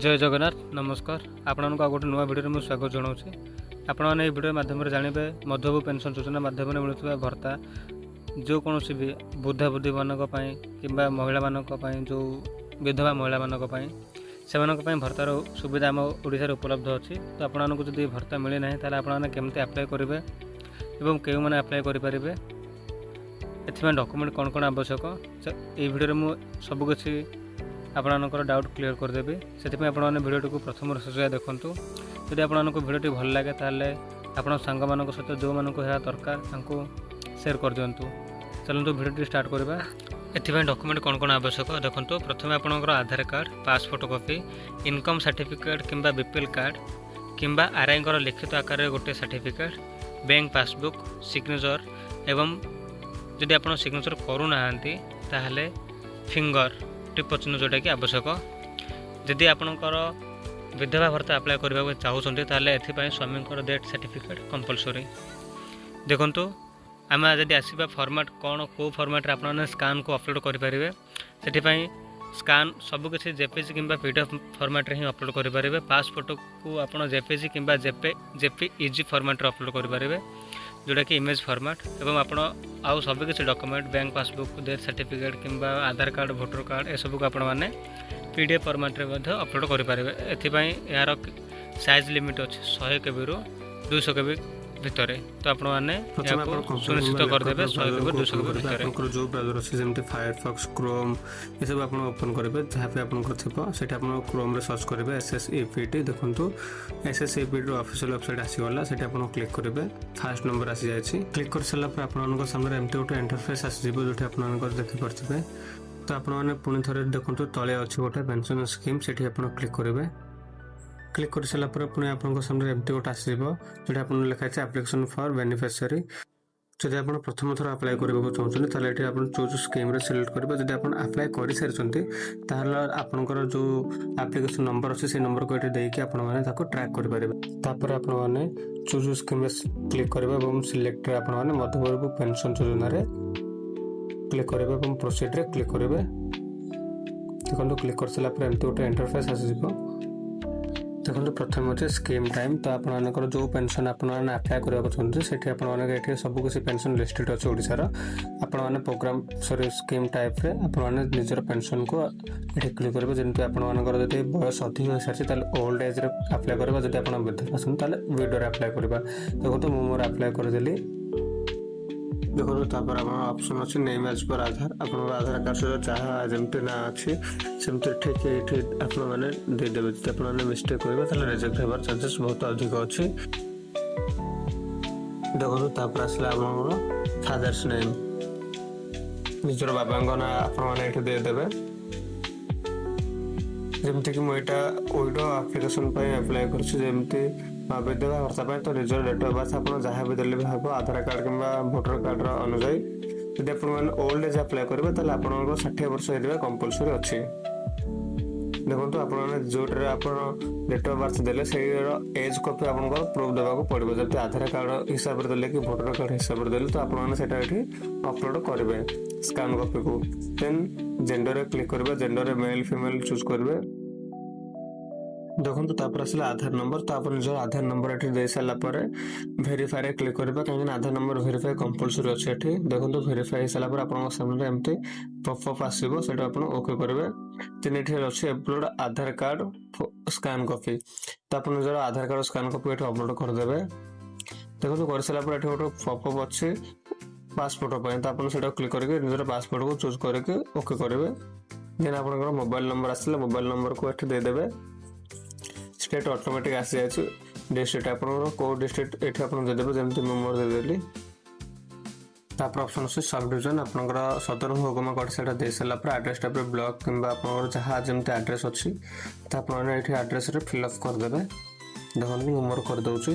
जय जगन्नाथ नमस्कार आपण को गोटे नुआ भिडियो में स्वागत जनाऊँ। आपण मैंने भिडियो माध्यम जानवे मध्यभू पेंशन योजना माध्यम मिलूँ भत्ता जो कौन भी बुद्धा बुद्धि मानक कि महिला मानक जो विधवा महिला मानक से भत्तार सुविधा आम ओडिशा उपलब्ध अच्छी। तो आपको जब भत्ता मिले ना ताल आपमती आप्लाय करेंगे और क्यों मैंने आप्लाय करेंगे एथि डॉक्यूमेंट कौन कौन आवश्यक ये भिडियो में सबकि आपणकर डाउट क्लीयर करदेवी से आपने भिडियो को प्रथम शेष देखूँ। जदि आपको भिडियो भल लगे ताल आप सांग मान सहित जो मानक दरकार सेयार कर दिंतु। चलते भिडियो स्टार्ट करवा। एथि डॉक्यूमेंट कौन कौन आवश्यक देखो। प्रथम आपंकर Aadhaar card, pass photo copy, income certificate किंबा बीपीएल कार्ड किंबा आरआई लिखित आकार गोटे सर्टिफिकेट, बैंक पासबुक, सिग्नेचर एवं जदि आप सिग्नेचर करूना ताहले फिंगर टिप चिन्ह जोटा कि आवश्यक। जदि आपणकर विधवा भत्ता अप्लाई करने चाहते ताहले एथिपाई स्वामी डेथ सर्टिफिकेट कंपलसरी। देखंतु आम जदि आसवा फॉर्मेट कौन कौ फॉर्मेट आप स्कान को अपलोड करेंगे से स्कान सबकि जेपीजी किंबा पीडीएफ फॉर्मेट रे ही अपलोड करेंगे। पासपोर्ट को आप जेपीजी किंबा जेपीईजी फॉर्मेट रे अपलोड करेंगे जोटा कि इमेज फॉर्मेट एवं आप आउ सबकि document bank passbook, death certificate किंबा आधार कार्ड, वोटर कार्ड ए सब को आपण मैंने पीडीएफ फॉर्मेट रे अपलोड करेंगे। एथिपाई यार साइज लिमिट अच्छे 100 KB रु 200 KB भितर। तो आपण मैंने सुनिश्चित करदेवे 100 KB 200 KB भितर जो ब्राउजर अच्छे जमी फायरफॉक्स, क्रोम ये सब आप ओपन करेंगे जहाँ भी आपंकर थी से क्रोम रे सर्च करेंगे SSAPT। देखो SSAPT ऑफिशियल वेबसाइट आसीगला से क्लिक करेंगे। फर्स्ट नंबर आसी जाए क्लिक कर सारापर आप सामने एमती गोटे इंटरफेस आसीज जो आप देखिपे। तो आपने पुणी थे देखो तले अच्छे गोटे पेंशन स्कीम से क्लिक करेंगे। क्लिक कर सारापर पुणी आप सामने एमती गोटे आसो जो आप लिखाई एप्लिकेशन फॉर बेनिफिशियरी। जब आप प्रथम थर अप्लाई करने चाहते हैं ये आप चूज स्कीम सिलेक्ट करेंगे। जब आप अप्लाई कर सारी आपंकर जो एप्लिकेशन नंबर अच्छे से नंबर को ये देकी आपने ट्रैक करेंगे। आपने चूज स्कीम क्लिक करेंगे और सिलेक्ट आपने मध्यवर्ग पेंशन योजना क्लिक करेंगे और प्रोसीड रे क्लिक करेंगे। देखो क्लिक कर सारापर एमती गोटे इंटरफेस आसीज। देखो प्रथम अच्छे स्कीम टाइम। तो आपंकर जो पेंशन आपने अप्लाई करने चाहते हैं से सब किसी पेंशन लिस्टेड अच्छे ओडिशार। आपने प्रोग्राम सॉरी स्कीम टाइप रे आपने निजर पेंशन को ये क्लिक करेंगे। जमी आपर जब बयस अधिक हो सारी ओल्ड एज रे अप्लाई करेंगे। जब आप वृद्ध पसंद विडो अप्लाई करवा। देखो तो मुझे अप्लाई करदेली। देखो तापर ऑप्शन अच्छे नेम एज पर आधार आप आधार कार्ड सहित जहाँ जमी ना अच्छी सेमती ठीक ये आपने देदेवे। जब आपने मिस्टेक करेंगे रिजेक्ट होबार चांसेस बहुत अधिक अच्छी। देखो तापर आसला फादर्स नेम निजर बाबा ना आपने देदेवे। जमती कि मुझे ओइडो एप्लिकेशन अप्लाई करमती विधवा भत्ता तो निजर डेट ऑफ बर्थ आप जहाँ भी देले भी हम आधार कार्ड कि भोटर कार्ड अनुजाई। यदि आप ओल्ड एज अप्लाई करेंगे तो आप 60 वर्ष हो कंपलसरी अच्छी। देखो आपने जो आप डेट ऑफ बर्थ देले से एज कॉपी आप प्रूफ देवा पड़ो। जब आधार कार्ड हिसाब से देले कि भोटर कार्ड हिसाब से देले तो आपने अपलोड करेंगे स्कान कॉपी को। देन जेंडर क्लिक करेंगे। जेंडर मेल फीमेल चूज करेंगे। देखो तापर आसला आधार नंबर। तो आप निज आधार नंबर ये दे सारापर भेरीफाई क्लिक करेंगे कहीं आधार नंबर भेरीफाई कंपलसरी अच्छे। ये देखो भेरीफाई हो सारापर आप सामने एमती पॉपअप आसो से ओके करेंगे। then ये अच्छे अपलोड आधार कार्ड स्कान कॉपी। तो आप निज आधार कार्ड स्कान कॉपी ये अपलोड करदे। देखो कर सारापर ये गोटे पॉपअप अच्छे पासपोर्ट तो आप क्लिक करके निजर पासपोर्ट को चूज करके ओके करेंगे। देन आप मोबाइल नंबर आसला मोबाइल नंबर को ये देदेवे। स्टेट ऑटोमेटिक आसी जाए। डिस्ट्रिक्ट आप डिस्ट्रिक्ट ये आप देदेवे जमी मोर देदेली। तापर ऑप्शन अच्छे सब डिविजन आपंकर सदर महकुमा कट से दे सारापर एड्रेस टाइप ब्लॉक कि जहाँ जमी एड्रेस अच्छी तो आपने ये एड्रेस फिलअप करदे। देखो मोर करदे।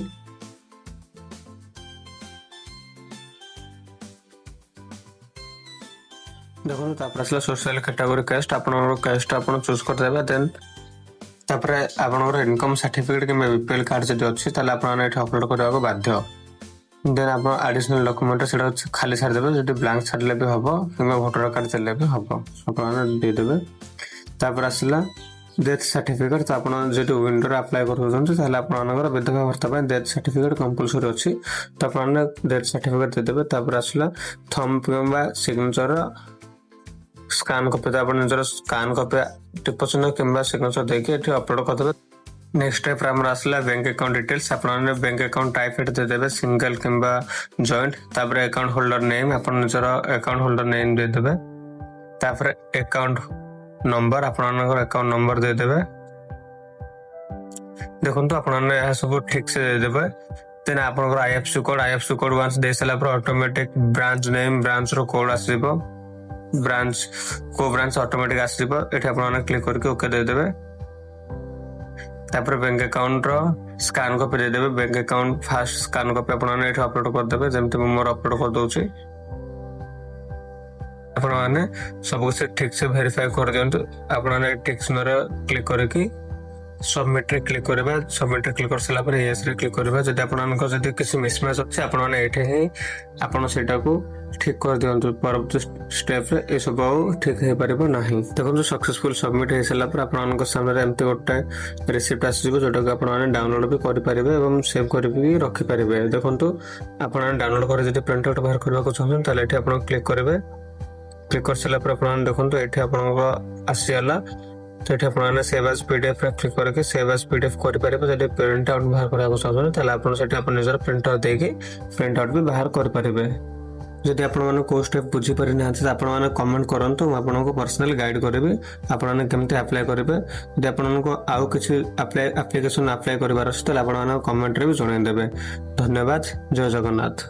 देखो तापर आसला सोशल कैटेगरी कास्ट आप कास्ट आप चूज करदे। देन तापर आपनकर इनकम सर्टिफिकेट कि बीपीएल कार्ड जब अच्छी आपने अपलोड करने बाध्य। देन आप एडिशनल डॉक्यूमेंट से खाली छाड़देवे। जो ब्लांक छाड़ले भी हम कि भोटर कार्ड देले भी हम आपने देदेवे। तापर आसला डेथ सर्टिफिकेट तो आपण जो विंडो अप्लाई कर आपंकर विधवा भत्ता डेथ सर्टिफिकेट कंपलसरी अच्छी तो आपने डेथ सर्टिफिकेट देदेवे तापर आसला थंब कि सिग्नेचर स्कान कॉपी तो आप निजर स्कान कॉपी टिप चिन्ह कि सिग्नेचर देके अपलोड करदे। नेक्स्ट स्टेप आमर आसला बैंक अकाउंट डिटेल्स आपने बैंक अकाउंट टाइप देदेवे सिंगल कि जॉइंट तापर अकाउंट होल्डर नेम आप निजर अकाउंट होल्डर नेम देदेवे तापर अकाउंट नंबर आपनकर अकाउंट नंबर देदेवे देखो आपने यह सब ठीक से देदेवे देन आपनकर आईएफसी कोड वंस दे सारा पर ऑटोमेटिक ब्रांच नेम ब्रांच रो कोड आसीबो ब्रांच को ब्रांच ऑटोमेटिक आसीबो एठी आपन क्लिक करके ओके देदेवे तापर बैंक अकाउंट रो स्कैन कॉपी देदेवे bank account first scan copy आपन एठी अपलोड कर देबे जेमते मोर अपलोड कर दोछि आपण माने सब कुछ ठीक से वेरीफाई कर दियंतु आपण टेक्स्ट में क्लिक करके सबमिट रे क्लिक करबा सबमिट रे क्लिक कर सला पर यस रे क्लिक करबा जदि आपनक जदि किसी मिसमैच अछि आपण माने एठे ही आपण सेटा को ठीक कर दियंतु परवर्ती स्टेप रे ए सब ठीक हे परिबो नाही। देखो जो सक्सेसफुल सबमिट हे सला पर आपनक सामने एमते गोटे रिसिप्ट आसीबो जोटा कि आपण माने डाउनलोड भी करि परिबे एवं सेव करि भी रखि परिबे। देखंतु आपण डाउनलोड कर जदि प्रिंट आउट बाहर करबा को चाहन ताले एठे आपण क्लिक करबे क्लिक कर सारा पर अपन देखो ये आपन आसीगला तो ये आपने सेव एज पीडीएफ क्लिक करके सेव एज पीडीएफ कर पारे जब प्रिंट आउट बाहर करने चाहते निजर प्रिंट आउट देके प्रिंट आउट भी बाहर कर पारे। जदि आपने को स्टेप बुझी पारि ना तो आपने कमेंट करंतु मैं आपको पर्सनल गाइड करेंगे आपने केमती अप्लाई करेंगे। जदि आपको आउ किसी एप्लिकेशन अप्लाई करार अच्छे तो आपने कमेंट रे भी जनईदेवे। धन्यवाद। जय जगन्नाथ।